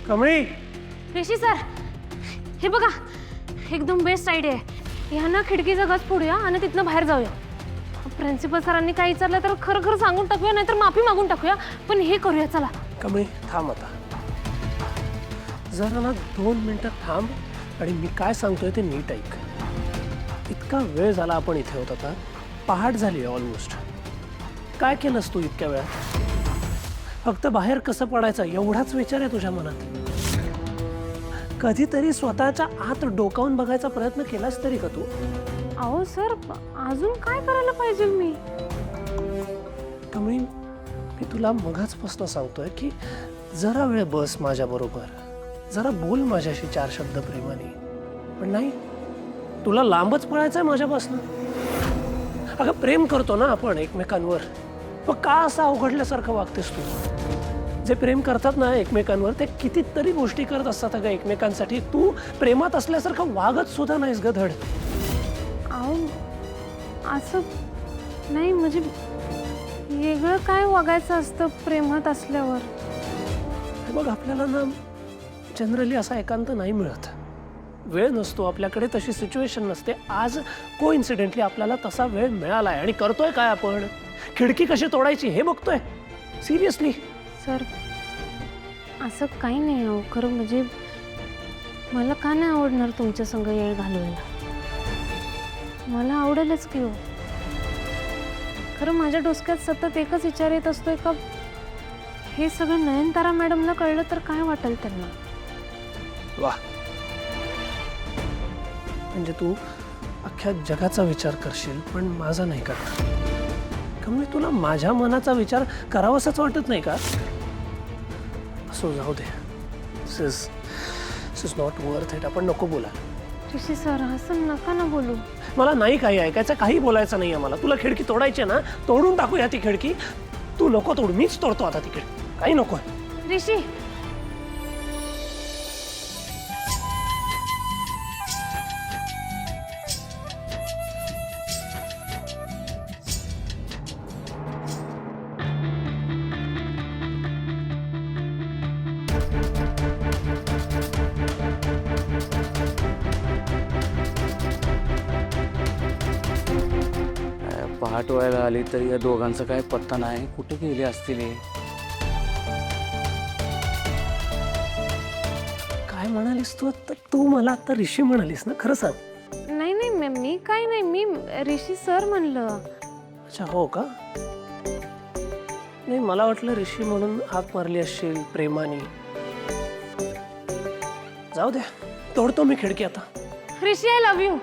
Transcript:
कमळी ऋषी sir, हे बघा एकदम बेस्ट आयडिया आहे. ह्यांना खिडकीचा गज फोडूया आणि तिथनं बाहेर जाऊया. प्रिन्सिपल सरांनी काय विचारलं तर खरं खरं सांगून टाकूया, नाहीतर माफी मागून टाकूया, पण हे करूया. चला कमळी थांब आता, जरा ना 2 मिनिटं थांब आणि मी काय सांगतोय ते नीट ऐक. इतका वेळ झाला आपण इथे होत, आता पहाट झाली आहे ऑलमोस्ट. काय केलंस तू इतक्या वेळात? फक्त बाहेर कसं पडायचं एवढाच विचार आहे तुझ्या मनात? कधीतरी स्वतःच्या आत डोकावून बघायचा प्रयत्न केलास तरी का तू? अहो सर, अजून काय करायला पाहिजे मी? कमळी, मी तुला मगाचपासून सांगतोय की जरा वेळ बस माझ्या बरोबर, जरा बोल माझ्याशी 4 शब्द प्रेमाने. पण नाही, तुला लांबच पळायचंय माझ्यापासून. अगं प्रेम करतो ना आपण एकमेकांवर, मग का असं अवघडल्यासारखं वागतेस तू? जे प्रेम करतात ना एकमेकांवर ते कितीतरी गोष्टी करत असतात अगं एकमेकांसाठी. तू प्रेमात असल्यासारखं वागत सुद्धा नाहीस ग धड. अहो असं नाही, म्हणजे वेगळं काय वागायचं असतं प्रेमात असल्यावर? हे बघ, आपल्याला ना जनरली असा एकांत नाही मिळत, वेळ नसतो आपल्याकडे, तशी सिच्युएशन नसते. आज कोइन्सिडेंटली आपल्याला तसा वेळ मिळालाय आणि करतोय काय आपण? खिडकी कशी तोडायची हे बघतोय. सिरियसली सर, असं काही नाही. अहो खरं म्हणजे मला का नाही आवडणार तुमच्या संग वेळ घालवायला? मला आवडेलच की हो. खरं माझ्या डोसक्यात सतत एकच विचार येत असतोय का हे सगळं नयनतारा मॅडमला कळलं तर काय वाटेल त्यांना? वा, म्हणजे तू अख्ख्या जगाचा विचार करशील पण माझा नाही करणार. कमी तुला माझ्या मनाचा विचार करावासाच वाटत नाही का? असो, जाऊ दे. दिस इज नॉट वर्थ इट. आपण नको बोला. ऋषी सर, असं नका ना बोलू. मला नाही काही ऐकायचं, काही बोलायचं नाही आहे मला. तुला खिडकी तोडायची ना, तोडून टाकूया ती खिडकी. तू नको तोड, मीच तोडतो आता ती खिडकी. काही नको. ऋषी, पहाट व्हायला आली तरी या दोघांचा काय पत्ता नाही. कुठे गेले असतील हे? काय म्हणालीस तू? तर तू मला आता ऋषी म्हणालीस ना? खरं सांग. नाही नाही, मी काय नाही, मी ऋषी सर म्हणलं. अच्छा, हो का? नाही, मला वाटलं ऋषी म्हणून हाक मारली असशील प्रेमाने. जाऊ दे, तोडतो मी खिडकी आता. ऋषी, आय लव्ह यू.